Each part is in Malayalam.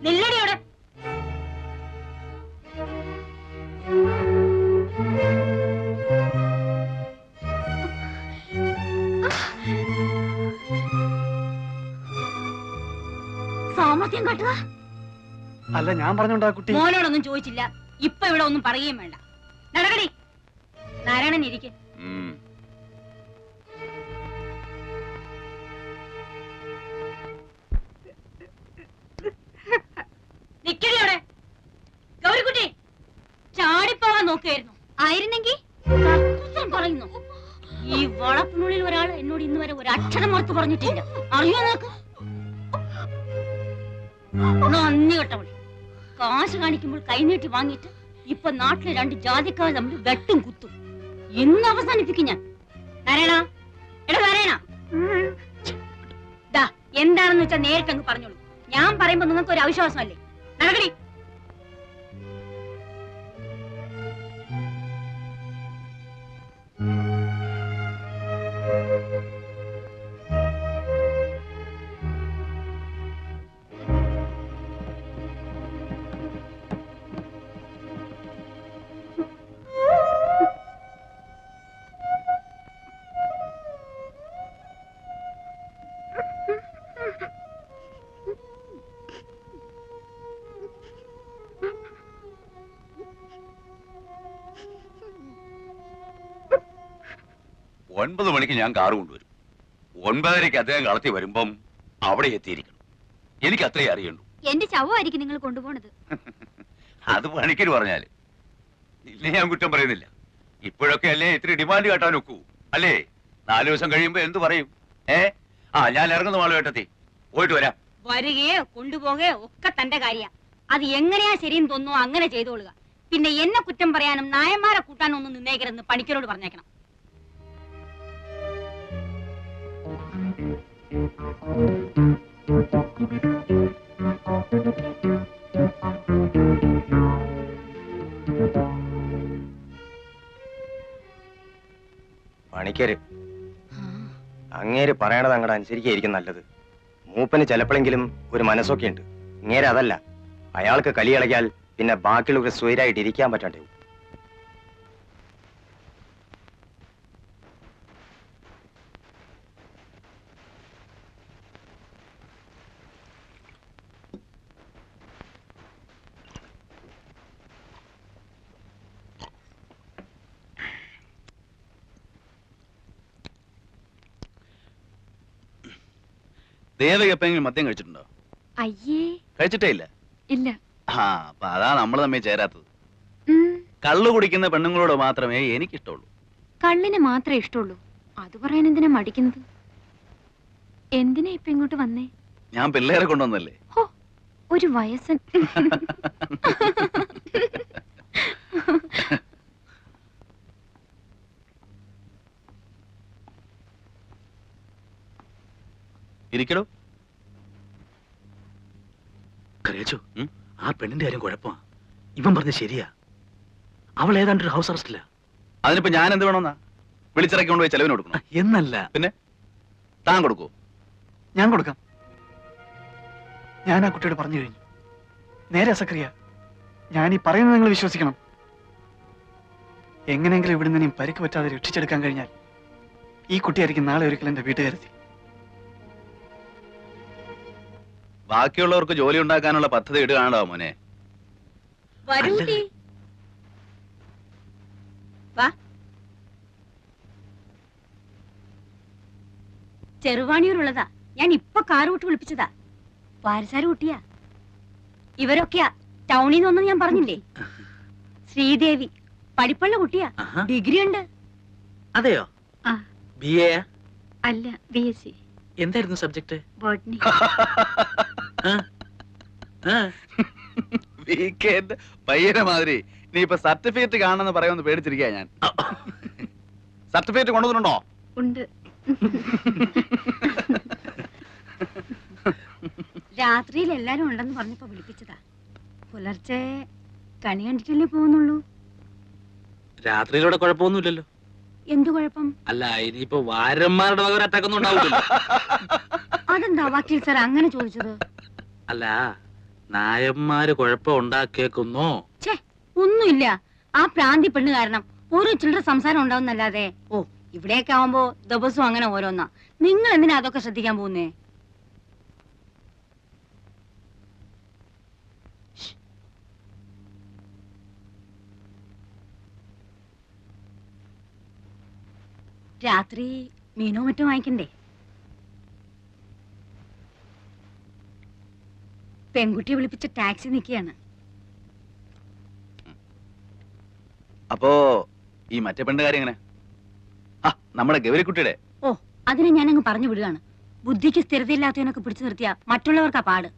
നില്ലടിയോടെ. സാമർത്ഥ്യം കാട്ടുക. അല്ല, ഞാൻ പറഞ്ഞോണ്ടാ കുട്ടി. മോനോടൊന്നും ചോദിച്ചില്ല. ഇപ്പൊ ഇവിടെ ഒന്നും പറയുകയും വേണ്ട. നടക്കടി. നാരായണൻ ഇരിക്കെ. നിക്കടിയോടെ. ഗൗരിക്കുട്ടി ചാടിപ്പോവാൻ നോക്കുകയായിരുന്നു. ആയിരുന്നെങ്കിൽ പറയുന്നു. ഈ വളപ്പിനുള്ളിൽ ഒരാൾ എന്നോട് ഇന്ന് വരെ ഒരു അക്ഷരം ഓർത്ത് പറഞ്ഞിട്ടില്ല. അറിയോ നോക്ക്. നന്ദി കേട്ടവളി. കാശ് കാണിക്കുമ്പോൾ കൈനീട്ടി വാങ്ങിയിട്ട് ഇപ്പൊ നാട്ടിലെ 2 ജാതിക്കാർ തമ്മിൽ വെട്ടും കുത്തും. ഇന്ന് അവസാനിപ്പിക്കും ഞാൻ. നാരായണ, എടാ നാരായണ, എന്താണെന്ന് വെച്ചാൽ നേരിട്ടങ്ങ് പറഞ്ഞോളൂ. ഞാൻ പറയുമ്പോ നിങ്ങൾക്ക് ഒരു അവിശ്വാസമല്ലേ? നടക്കടി. ഒൻപത് മണിക്ക് ഞാൻ കാറ് കൊണ്ടുവരും. 9:30 അദ്ദേഹം കളത്തി വരുമ്പം അവിടെ എത്തിയിരിക്കണം. എനിക്ക് അത്രേ അറിയണ്ടു. എന്റെ ശവമായിരിക്കും നിങ്ങൾ കൊണ്ടുപോണത്. അത് പണിക്കര് പറഞ്ഞാല് ഇല്ലേ, ഞാൻ കുറ്റം പറയുന്നില്ല. ഇപ്പോഴൊക്കെ അല്ലേ ഇത്തിരി ഡിമാൻഡ് കാട്ടാൻ ഒക്കൂ, അല്ലേ? 4 ദിവസം കഴിയുമ്പോ എന്ത് പറയും? ഞാൻ ഇറങ്ങുന്ന മാളുവേട്ടത്തി, പോയിട്ട് വരാം. വരികയോ കൊണ്ടുപോകുകയോ ഒക്കെ തന്റെ കാര്യ. അത് എങ്ങനെയാ ശരിയെന്ന് തോന്നുന്നു അങ്ങനെ ചെയ്തോളുക. പിന്നെ എന്നെ കുറ്റം പറയാനും നായന്മാരെ കൂട്ടാനും ഒന്നും നിന്നേക്കരുതെന്ന് പണിക്കരോട് പറഞ്ഞേക്കണം. പണിക്കര് അങ്ങേര് പറയണത് അങ്ങോട്ട് അനുസരിക്കായിരിക്കും നല്ലത്. മൂപ്പന് ചിലപ്പോഴെങ്കിലും ഒരു മനസ്സൊക്കെ ഉണ്ട്. ഇങ്ങേര് അതല്ല. അയാൾക്ക് കലി കളിയാൽ പിന്നെ ബാക്കിയുള്ളവർ സ്വൈരായിട്ട് ഇരിക്കാൻ പറ്റാണ്ടേ. ദേവക എപ്പോഴെങ്കിലും മദ്യം കഴിച്ചിട്ടുണ്ടോ? അയ്യേ, കഴിച്ചിട്ടേ ഇല്ല. ഇല്ല. അപ്പൊ അതാ നമ്മൾ തമ്മിൽ ചേരാത്തത്. കള്ളു കുടിക്കുന്ന പെണ്ണുങ്ങളോട് മാത്രമേ എനിക്കിഷ്ടമുള്ളൂ. കള്ളിന് മാത്രമേ ഇഷ്ടമുള്ളൂ. അത് പറയാൻ എന്തിനാ മടിക്കുന്നത്? എന്തിനാ ഇപ്പൊ ഇങ്ങോട്ട് വന്നേ? ഞാൻ പിള്ളേരെ കൊണ്ടുവന്നല്ലേ. ഒരു വയസ്സൻ. ഇരിക്കടോ. ആ പെണ്ണിന്റെ കാര്യം കുഴപ്പമാ. ഇവൻ പറഞ്ഞ ശരിയാ. അവൾ ഏതാണ്ടൊരു ഹൗസ് അറസ്റ്റില്ല. അതിനിപ്പോ ഞാൻ എന്ത് വേണമെന്നാ? വിളിച്ചിറക്കി കൊണ്ടുപോയി ചെലവിന് കൊടുക്കണം എന്നല്ല. പിന്നെ താൻ കൊടുക്കൂ? ഞാൻ കൊടുക്കാം. ഞാൻ ആ കുട്ടിയോട് പറഞ്ഞു കഴിഞ്ഞു. നേരെ സക്രിയ, ഞാൻ ഈ പറയുന്നത് നിങ്ങൾ വിശ്വസിക്കണം. എങ്ങനെയെങ്കിലും ഇവിടുന്ന് ഇനിയും പരിക്ക് പറ്റാതെ രക്ഷിച്ചെടുക്കാൻ കഴിഞ്ഞാൽ ഈ കുട്ടിയായിരിക്കും നാളെ ഒരിക്കലും എന്റെ വീട്ടുകാരെത്തി. ബാക്കിയുള്ളവർക്ക് ജോലി ഉണ്ടാക്കാനുള്ള പദ്ധതി ഇടുകയാണോ മോനെ? ചെറുവാണിയൂരുള്ളതാ. ഞാൻ ഇപ്പൊ കാറ് വിട്ട് വിളിപ്പിച്ചതാ. പാരസാര് കുട്ടിയാ. ഇവരൊക്കെയാ ടൗണിൽ നിന്നൊന്നും ഞാൻ പറഞ്ഞില്ലേ. ശ്രീദേവി പഠിപ്പുള്ള കുട്ടിയാ. ഡിഗ്രി ഉണ്ട്. അതെയോ? BA അല്ല, BSc. എന്തായിരുന്നു സബ്ജക്ട്? ബോട്ടണി. പയ്യനെ മാതിരി നീ ഇപ്പൊ സർട്ടിഫിക്കറ്റ് കാണണമെന്ന് പറയുമെന്ന് പേടിച്ചിരിക്കാ ഞാൻ. സർട്ടിഫിക്കറ്റ് കൊണ്ടുവന്നിട്ടുണ്ടോ? ഉണ്ട്. രാത്രിയിൽ എല്ലാരും ഉണ്ടെന്ന് പറഞ്ഞപ്പോ വിളിപ്പിച്ചതാ. പുലർച്ചെ കണി കണ്ടിട്ടല്ലേ പോകുന്നുള്ളൂ. രാത്രിയിലൂടെ കുഴപ്പമൊന്നുമില്ലല്ലോ. എന്തു കുഴപ്പം? അല്ല, ഇനിയിപ്പോ വാരന്മാരുടെ വക അറ്റാക്ക് ഒന്നും ഉണ്ടാവില്ലല്ലോ. അതെന്താ വക്കീൽ സാർ അങ്ങനെ ചോദിച്ചത്? അല്ല, നായന്മാര് കുഴപ്പം ഉണ്ടാക്കിയേക്കുന്നോ? ഛേ, ഒന്നുമില്ല. ആ പ്രാന്തി പെണ്ണ് കാരണം ഓരോ ചില്ലറ സംസാരം ഉണ്ടാവുന്നല്ലാതെ. ഓ, ഇവിടെയൊക്കെ ആവുമ്പോ ദിവസവും അങ്ങനെ ഓരോന്നാ. നിങ്ങൾ എന്തിനാ അതൊക്കെ ശ്രദ്ധിക്കാൻ പോകുന്നേ? രാത്രി മീനോ മറ്റോ വാങ്ങിക്കണ്ടേ? പെൺകുട്ടിയെ വിളിപ്പിച്ച ടാക്സി നിൽക്കുകയാണ്. അപ്പോ ഈ മറ്റേ പെണ്ണുകാരി എങ്ങനെ? ആ, നമ്മുടെ ഗൗരിക്കുട്ടിയുടെ. ഓ, അതിനെ ഞാനങ്ങ് പറഞ്ഞു വിടുകയാണ്. ബുദ്ധിക്ക് സ്ഥിരതയില്ലാത്തവനൊക്കെ പിടിച്ചു നിർത്തിയാ മറ്റുള്ളവർക്കാ പാട്.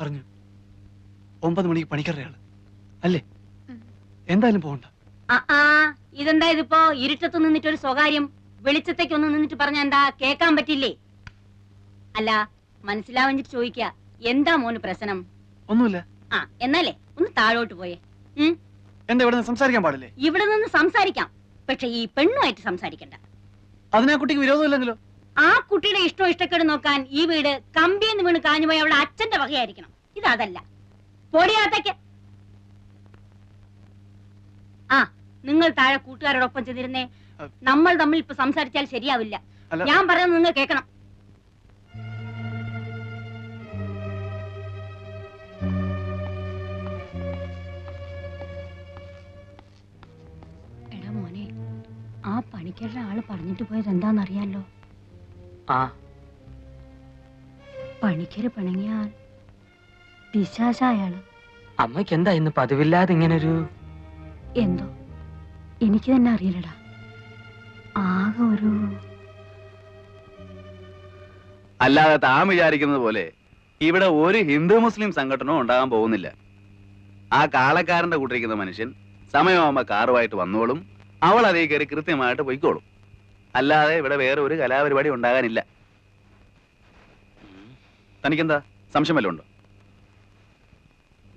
അറിഞ്ഞു. 9 മണിക്ക് പണിക്കരുടെ ആള് അല്ലേ? എന്തായാലും പോകണ്ട. ഇതെന്താ ഇതിപ്പോ ഇരുട്ടത്ത് നിന്നിട്ട് ഒരു സ്വകാര്യം വെളിച്ചത്തേക്ക് ഒന്ന് നിന്നിട്ട് പറഞ്ഞ എന്താ കേക്കാൻ പറ്റില്ലേ? അല്ല, മനസ്സിലാവഞ്ഞിട്ട് ചോദിക്ക, എന്താ മോന് പ്രശ്നം? ഒന്നുമില്ല. എന്നാലേ ഒന്ന് താഴോട്ട് പോയേ. എന്താ ഇവിടെ നിന്ന് സംസാരിക്കാൻ പാടില്ലേ? ഇവിടെ നിന്ന് സംസാരിക്കാം, പക്ഷെ ഈ പെണ്ണുമായിട്ട് സംസാരിക്കണ്ട. അതിനാ കുട്ടിക്ക് വിരോധമില്ലെങ്കിലോ? ആ കുട്ടിയുടെ ഇഷ്ടക്കേട് നോക്കാൻ ഈ വീട് കമ്പിയെന്ന് വീണ് കാഞ്ഞുപോയി അവളുടെ അച്ഛന്റെ വകയായിരിക്കണം. ഇതല്ല. പൊടിയാത്തേക്ക്. നിങ്ങൾ താഴെ കൂട്ടുകാരോടൊപ്പം ചെന്നിരുന്നേ. നമ്മൾ തമ്മിൽ ഇപ്പൊ സംസാരിച്ചാൽ ശരിയാവില്ല. ഞാൻ പറയുന്നത് നിങ്ങൾ കേൾക്കണം. എടാ മോനെ, ആ പണിക്കരുടെ ആള് പറഞ്ഞിട്ട് പോയത് എന്താന്നറിയാലോ? പണിക്കര് പിണങ്ങിയാൽ പിശാചായാള്. അമ്മയ്ക്ക് എന്താ ഇന്ന് പതിവില്ലാതെ ഇങ്ങനൊരു? എന്തോ എനിക്ക് തന്നെ അറിയില്ലടാ. ആകെ ഒരു. അല്ലാതെ താൻ വിചാരിക്കുന്നത് പോലെ ഇവിടെ ഒരു ഹിന്ദു മുസ്ലിം സംഘടനവും ഉണ്ടാകാൻ പോകുന്നില്ല. ആ കാളക്കാരന്റെ കൂട്ടിരിക്കുന്ന മനുഷ്യൻ സമയമാകുമ്പോ കാറുമായിട്ട് വന്നോളും. അവൾ അതേ കയറി കൃത്യമായിട്ട് പൊയ്ക്കോളും. അല്ലാതെ ഇവിടെ വേറെ ഒരു കലാപരിപാടി ഉണ്ടാകാനില്ല. തനിക്കെന്താ സംശയം വല്ലതും ഉണ്ടോ?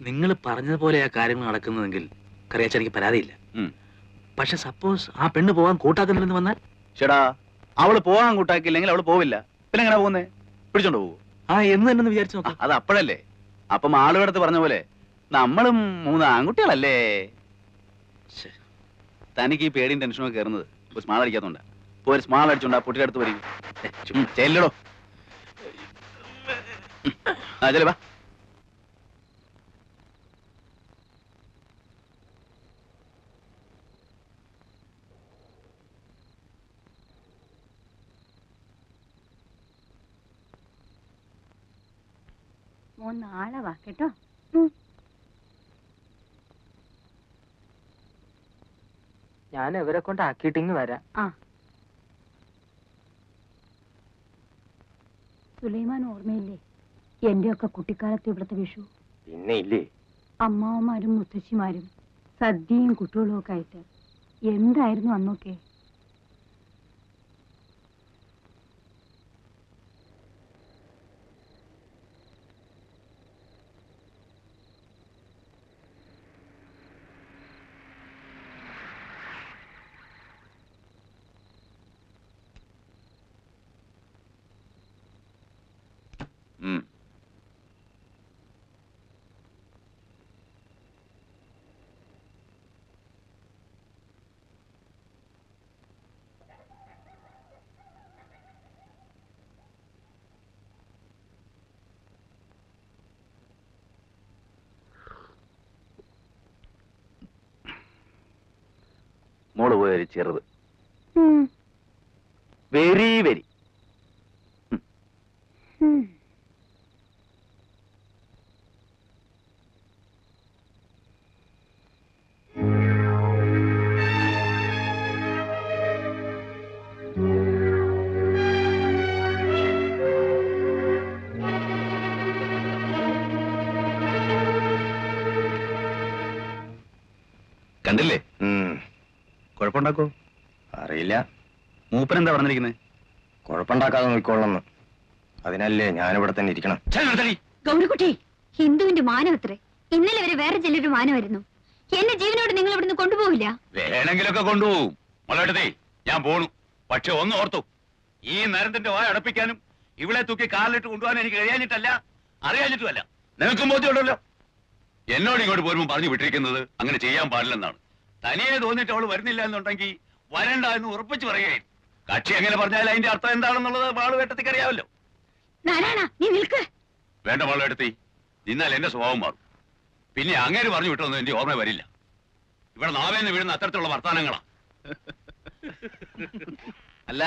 നിങ്ങൾ പറഞ്ഞതുപോലെ ആ കാര്യങ്ങൾ നടക്കുന്നതെങ്കിൽ കറിയാച്ച എനിക്ക് പരാതിയില്ല. പക്ഷെ സപ്പോസ് ആ പെണ്ണ് പോകാൻ കൂട്ടാക്കുന്നില്ലെന്ന് വന്നാൽ? ചേടാ, അവള് പോകാൻ കൂട്ടാക്കിയില്ലെങ്കിൽ അവള് പോവില്ല. പിന്നെ എങ്ങനെ പോകുന്നേ? പിടിച്ചോണ്ട് പോകും. എന്ന് തന്നെ വിചാരിച്ചു നോക്കാം. അത് അപ്പോഴല്ലേ. അപ്പം ആളുകളടുത്ത് പറഞ്ഞ പോലെ നമ്മളും 3 ആൺകുട്ടികളല്ലേ. തനിക്ക് ഈ പേടിയും ടെൻഷനും ഒക്കെ കയറുന്നത് ഒരു സ്മാൾ അടിക്കാത്തോണ്ടാ. ഒരു സ്മാൾ അടിച്ചോണ്ടാ പൊട്ടിയുടെ അടുത്ത് വരും. ചെല്ലടോ. ചെല്ലേ വാ. നാളെ വാ കേട്ടോ. ഞാൻ ഇവരെ കൊണ്ട് ആക്കിയിട്ടിങ് വരാം. സുലൈമാൻ ഓർമ്മയില്ലേ എന്റെയൊക്കെ കുട്ടിക്കാലത്ത് ഇവിടുത്തെ വിഷു? പിന്നെ ഇല്ലേ, അമ്മാവന്മാരും മുത്തശ്ശിമാരും സദ്യയും കുട്ടികളും ഒക്കെ ആയിട്ട് എന്തായിരുന്നു അന്നൊക്കെ? അവള് പോയൊരു ചെറുത്. Very very. കണ്ടില്ലേ? കുഴപ്പമുണ്ടാക്കോ? അറിയില്ല. മൂപ്പൻ എന്താ പറഞ്ഞിരിക്കുന്നത്? കുഴപ്പമുണ്ടാക്കാതെ നോക്കിക്കൊള്ളന്ന്. അതിനല്ലേ ഞാനിവിടെ തന്നെ ഇരിക്കണം. ഗൗരിക്കുട്ടി, ഹിന്ദുവിന്റെ മാനം അത്രേ. ഇന്നലെ വരെ വേറെ ചിലരുടെ മാനമായിരുന്നു. എന്നെ ജീവനോട് നിങ്ങൾ ഇവിടുന്ന് കൊണ്ടുപോകില്ല. വേണമെങ്കിലൊക്കെ കൊണ്ടുപോകും. മോളെടുത്തേ, ഞാൻ പോണു. പക്ഷെ ഒന്ന് ഓർത്തു, ഈ നരത്തിന്റെ വായ അടപ്പിക്കാനും ഇവിടെ തൂക്കി കാലിലിട്ട് കൊണ്ടുപോകാൻ എനിക്ക് കഴിയാഞ്ഞിട്ടല്ല, അറിയാഞ്ഞിട്ടുമല്ല. നിനക്കും ബോധ്യമുണ്ടല്ലോ. എന്നോട് ഇങ്ങോട്ട് പോരുമ്പോൾ പറഞ്ഞു വിട്ടിരിക്കുന്നത് അങ്ങനെ ചെയ്യാൻ പാടില്ലെന്നാണ്. തനിയെ തോന്നിട്ട് അവള് വരുന്നില്ല എന്നുണ്ടെങ്കിൽ വരണ്ട എന്ന് ഉറപ്പിച്ചു പറയുകയും. കക്ഷി എങ്ങനെ പറഞ്ഞാൽ അതിന്റെ അർത്ഥം എന്താണെന്നുള്ളത് വാളുവേട്ടത്തിക്ക് അറിയാമല്ലോ. നാരായണ, നീ നിൽക്ക്. വേണ്ട വാളുവേട്ടത്തി, നിന്നാൽ എന്റെ സ്വഭാവം മാറും. പിന്നെ അങ്ങേര് പറഞ്ഞു വിട്ടൊന്നും എന്റെ ഓർമ്മ വരില്ല. ഇവിടെ നാവേന്ന് വീഴുന്ന അത്തരത്തിലുള്ള വർത്താനങ്ങളാ. അല്ല,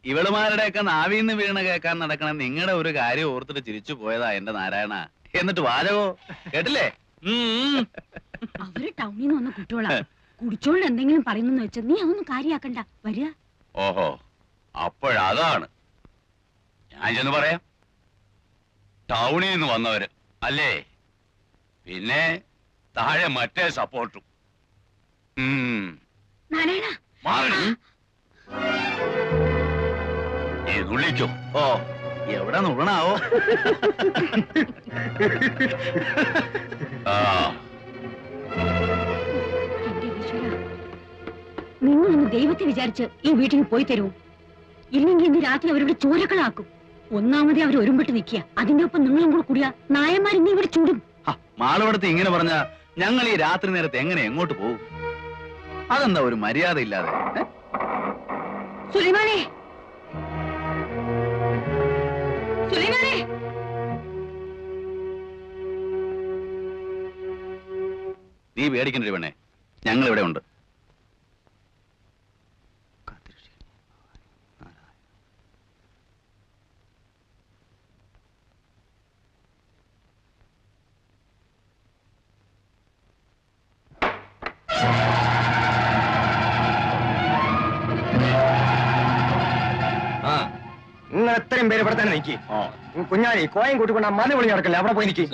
ഇവളുമാരുടെയൊക്കെ നാവിന്ന് വീണ് കേൾക്കാൻ നടക്കണ നിങ്ങളുടെ ഒരു കാര്യം ഓർത്തിട്ട് ചിരിച്ചു പോയതാ എന്റെ നാരായണ. എന്നിട്ട് വാചകോ കേട്ടില്ലേ? അവര് ടൗണിൽ നിന്ന് വന്ന കുട്ടികളാ. കുടിച്ചോണ്ട് എന്തെങ്കിലും പറയുന്നു വെച്ചാൽ നീ അതൊന്നും കാര്യാക്കണ്ട. വരിക. ഓഹോ, അപ്പോഴതാണ്. ഞാൻ ചെന്ന് പറയാം. ടൗണിൽ നിന്ന് വന്നവര് അല്ലേ? പിന്നെ താഴെ മറ്റേ സപ്പോർട്ടും. നാരായണ, നുള്ളിക്കോ. ഓ, എവിടെ നുള്ളണാവോ? എന്റെ ഈശ്വരാ, നിങ്ങളൊന്ന് ദൈവത്തെ വിചാരിച്ച് ഈ വീട്ടിൽ പോയി തരൂ. ഇല്ലെങ്കിൽ ഇന്ന് രാത്രി അവരുടെ ചോരക്കളാക്കും. ഒന്നാമതേ അവർ ഒരുമ്പിട്ട് നിൽക്കുക. അതിന്റെ ഒപ്പം നിങ്ങളും കൂടെ കൂടിയ നായന്മാർ ഇന്ന് ഇവിടെ ചൂടും. മാളവിടത്ത് ഇങ്ങനെ പറഞ്ഞ ഞങ്ങൾ ഈ രാത്രി നേരത്തെ എങ്ങനെ എങ്ങോട്ട് പോകും? അതെന്താ ഒരു മര്യാദ ഇല്ലാതെ? സുലൈമാനെ, സുലൈമാനെ, നീ പേടിക്കണ്ട പെണ്ണെ, ഞങ്ങൾ ഇവിടെ ഉണ്ട്. നിങ്ങൾ എത്രയും പേര് ഇവിടെ തന്നെ നിൽക്കി. കുഞ്ഞാലി കോയം കൂട്ടിക്കൊണ്ട് ആ മല വിളി നടക്കല്ലേ, അവിടെ പോയി നിൽക്കി.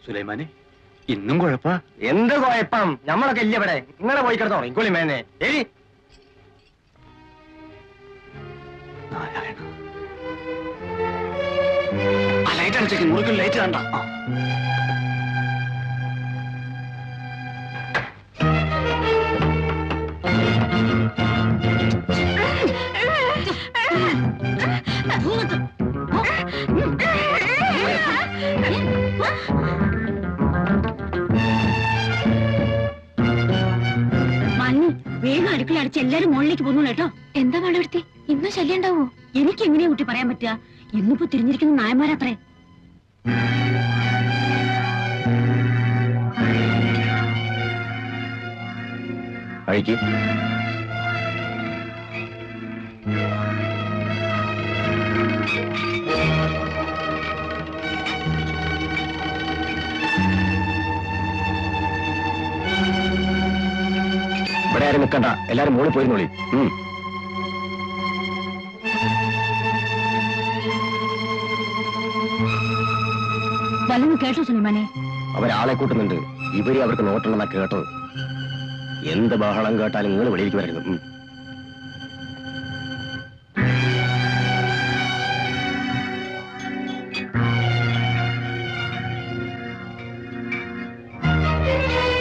സുലൈമാനെ, ഇന്നും കുഴപ്പാ? എന്ത് കുഴപ്പം? നമ്മളൊക്കെ ഇല്ല ഇവിടെ. നിങ്ങളെ പോയി കിടന്നോ ഇക്കൊള്ളി മേനെ. ഏരി നാരായണ, ആ ലൈറ്റ് അടിച്ചേക്ക്. മുറിക്കൽ ലൈറ്റ് കണ്ട. മണ്ണി വേഗം അടുക്കള അടിച്ച് എല്ലാരും മുകളിലേക്ക് പോകുന്നു കേട്ടോ. എന്താ മാളവിടത്തി, ഇന്നും ശല്യം ഉണ്ടാവോ? എനിക്ക് എങ്ങനെയാ കുട്ടി പറയാൻ പറ്റുക? ഇന്നിപ്പോ തിരിഞ്ഞിരിക്കുന്ന നായന്മാരത്രേ. അഴിക്ക്. ഇവിടെ ആരും നിൽക്കണ്ട, എല്ലാരും മുകളിൽ പോയിരുന്നോളി. വല്ലതും കേട്ടോ സുലൈമാനെ? അവരാളെ കൂട്ടുന്നുണ്ട്. ഇവര് അവർക്ക് നോട്ടുണ്ടെന്നാ കേട്ടത്. എന്ത് ബഹളം കേട്ടാലും നിങ്ങൾ വെളിയിലേക്ക് വരരുത്.